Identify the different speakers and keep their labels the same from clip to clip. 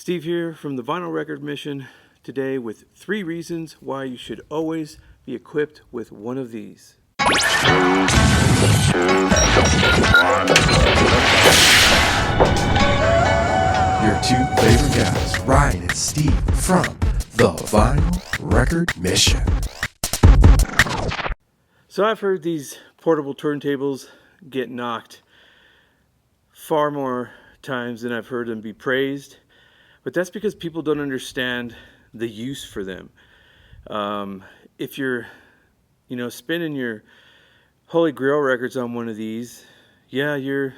Speaker 1: Steve here from the Vinyl Record Mission today with 3 reasons why you should always be equipped with one of these.
Speaker 2: Your 2 favorite guys, Ryan and Steve from the Vinyl Record Mission.
Speaker 1: So I've heard these portable turntables get knocked far more times than I've heard them be praised. But that's because people don't understand the use for them. If you're, spinning your Holy Grail records on one of these, you're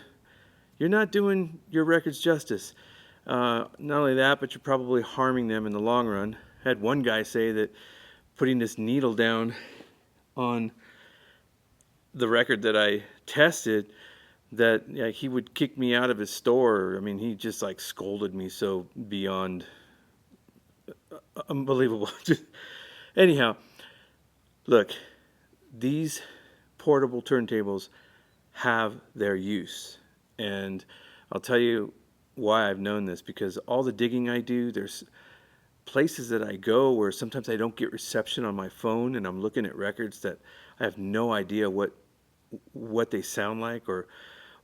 Speaker 1: not doing your records justice. Not only that, but you're probably harming them in the long run. I had one guy say that putting this needle down on the record that I tested, that he would kick me out of his store. I mean, he just scolded me so beyond unbelievable. Anyhow, look, these portable turntables have their use, and I'll tell you why I've known this, because all the digging I do, there's places that I go where sometimes I don't get reception on my phone, and I'm looking at records that I have no idea what they sound like or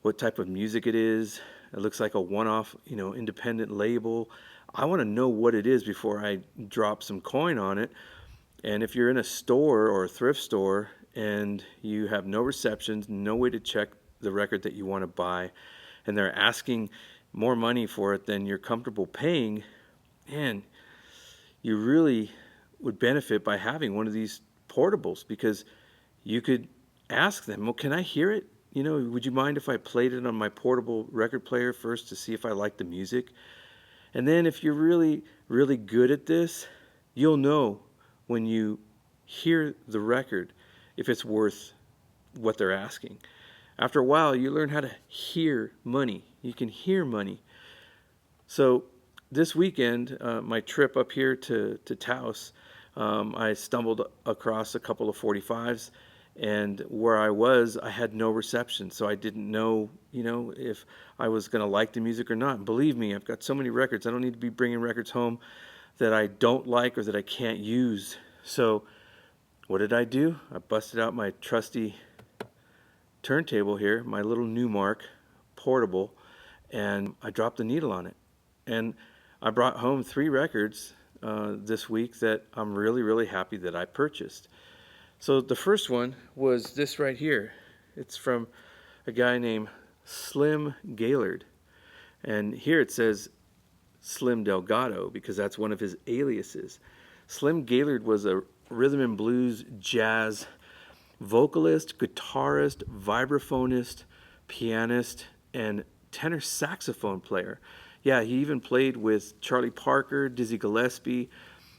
Speaker 1: what type of music it is. It looks like a one-off, independent label. I want to know what it is before I drop some coin on it. And if you're in a store or a thrift store and you have no receptions, no way to check the record that you want to buy, and they're asking more money for it than you're comfortable paying, man, you really would benefit by having one of these portables, because you could ask them, well, can I hear it? Would you mind if I played it on my portable record player first to see if I like the music? And then if you're really, really good at this, you'll know when you hear the record if it's worth what they're asking. After a while, you learn how to hear money. You can hear money. So this weekend, my trip up here to Taos, I stumbled across a couple of 45s. And where I had no reception, so I didn't know, if I was going to like the music or not. And believe me, I've got so many records. I don't need to be bringing records home that I don't like or that I can't use. So what did I do? I busted out my trusty turntable here, my little Newmark portable, and I dropped the needle on it. And I brought home 3 records this week that I'm really, really happy that I purchased. So the first one was this right here. It's from a guy named Slim Gallard. And here it says Slim Delgado because that's one of his aliases. Slim Gallard was a rhythm and blues jazz vocalist, guitarist, vibraphonist, pianist, and tenor saxophone player. Yeah, he even played with Charlie Parker, Dizzy Gillespie.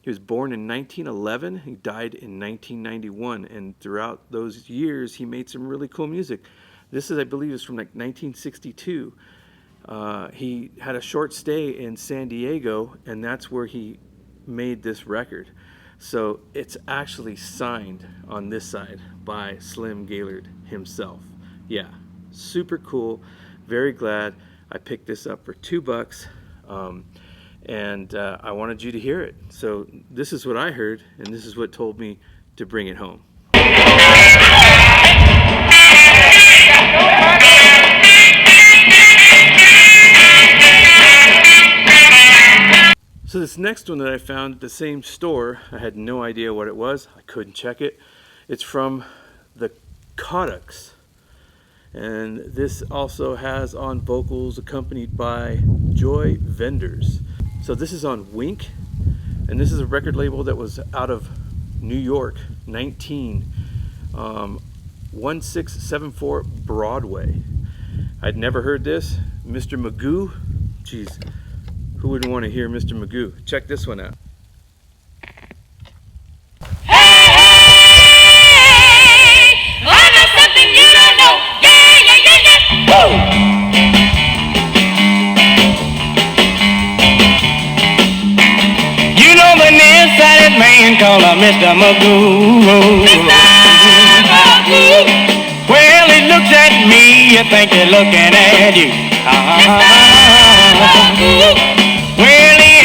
Speaker 1: He was born in 1911. He died in 1991. And throughout those years, he made some really cool music. This I believe, is from 1962. He had a short stay in San Diego, and that's where he made this record. So it's actually signed on this side by Slim Gallard himself. Yeah, super cool. Very glad I picked this up for $2. And I wanted you to hear it. So this is what I heard, and this is what told me to bring it home. So this next one that I found at the same store, I had no idea what it was. I couldn't check it. It's from the Codu. And this also has on vocals accompanied by Joy Vendors. So this is on Wink, and this is a record label that was out of New York, 1674 Broadway. I'd never heard this. Mr. Magoo, geez, who wouldn't want to hear Mr. Magoo? Check this one out.
Speaker 3: Man called Mr. Magoo. Well, he looks at me, you think he's looking at you. Well, he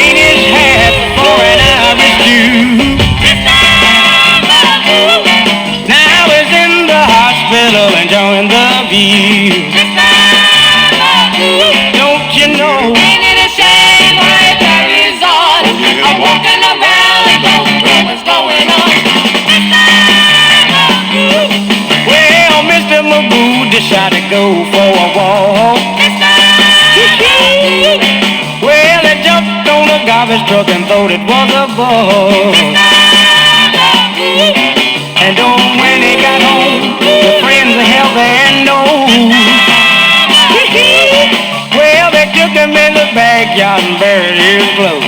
Speaker 3: go for a walk. Well, he jumped on a garbage truck and thought it was a ball. And when he got home, the friends held their nose. Well, they took him in the backyard and buried his clothes.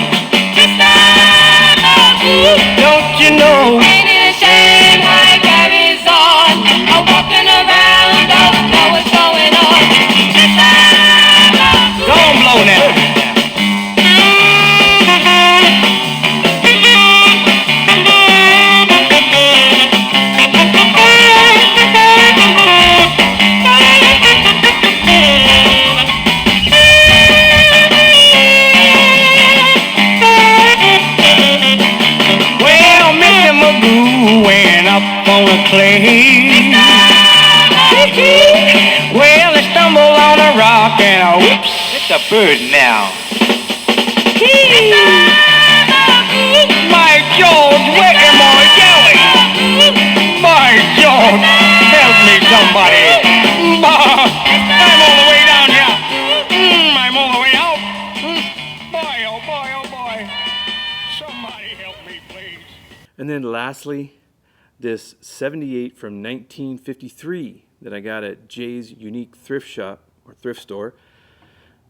Speaker 3: Don't you know?
Speaker 4: Ain't it a shame how he carries on? Walking around, don't know what's going on.
Speaker 3: Go on, blow now. Went up on a clay. Well, they stumbled on a rock and whoops, it's a bird now. My George, where am I going? My George, help me somebody. I'm all the way down here. I'm all the way out. Boy, oh boy, oh boy. Somebody help me, please.
Speaker 1: And then lastly, this 78 from 1953 that I got at Jay's Unique Thrift Shop or thrift store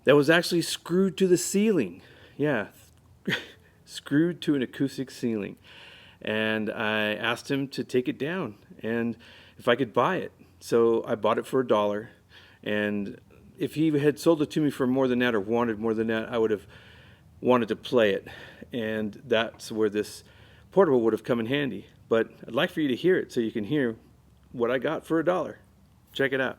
Speaker 1: that was actually screwed to the ceiling. Yeah, screwed to an acoustic ceiling. And I asked him to take it down and if I could buy it. So I bought it for $1. And if he had sold it to me for more than that or wanted more than that, I would have wanted to play it. And that's where this portable would have come in handy. But I'd like for you to hear it so you can hear what I got for $1. Check it out.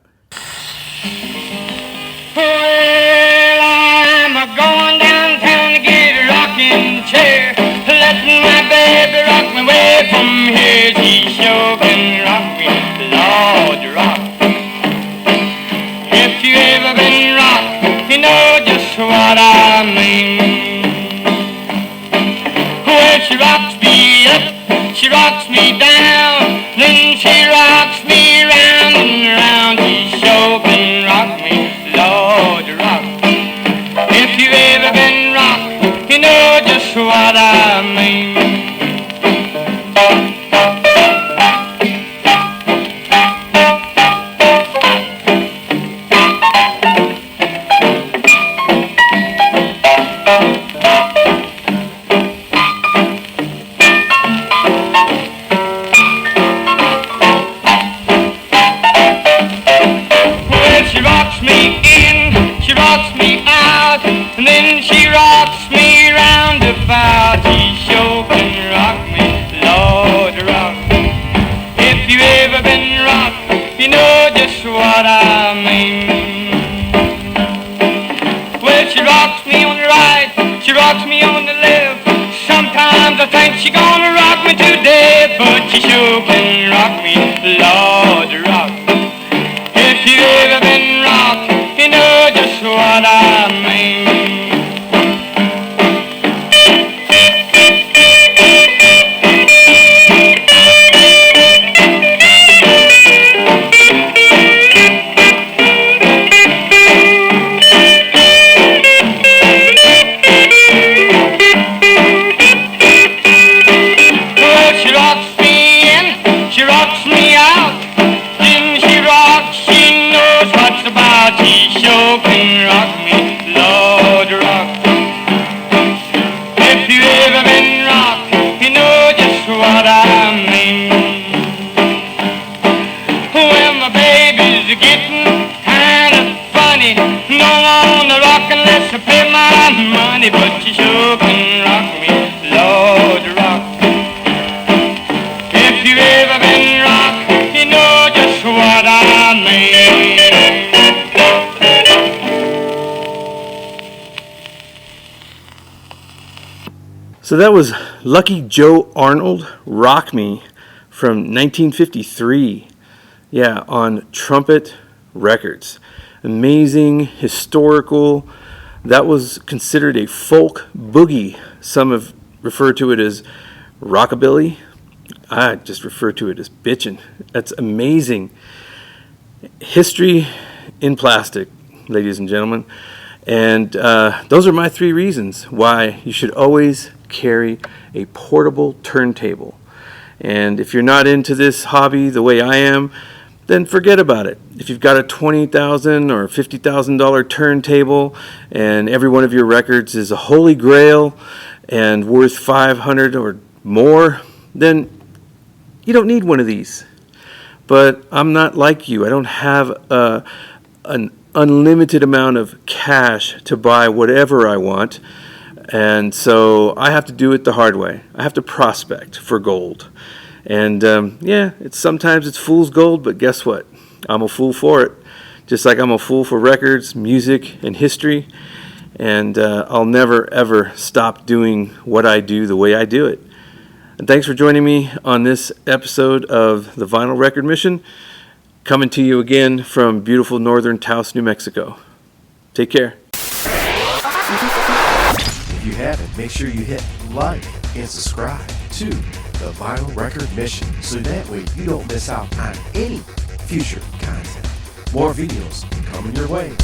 Speaker 3: Well, I'm a-going downtown to get a rocking chair, letting my baby rock me away from here. She sure can rock me, Lord, rock. If you ever been rocked, you know just what I mean. Well, she rocks me up, she rocks me down, then she rocks me round and round. She sure can rock me, Lord, rock. If you've ever been rocked, you know just what I mean.
Speaker 1: So that was Lucky Joe Arnold, Rock Me, from 1953. Yeah, on Trumpet Records. Amazing, historical. That was considered a folk boogie. Some have referred to it as rockabilly. I just refer to it as bitchin'. That's amazing. History in plastic, ladies and gentlemen. And those are my 3 reasons why you should always carry a portable turntable. And if you're not into this hobby the way I am, then forget about it. If you've got a $20,000 or $50,000 turntable and every one of your records is a holy grail and worth $500 or more, then you don't need one of these. But I'm not like you. I don't have an unlimited amount of cash to buy whatever I want. And so I have to do it the hard way. I have to prospect for gold. And sometimes it's fool's gold, but guess what? I'm a fool for it. Just like I'm a fool for records, music, and history. And I'll never, ever stop doing what I do the way I do it. And thanks for joining me on this episode of the Vinyl Record Mission. Coming to you again from beautiful northern Taos, New Mexico. Take care.
Speaker 2: If you haven't, make sure you hit like and subscribe to the Vinyl Record Mission so that way you don't miss out on any future content. More videos coming your way.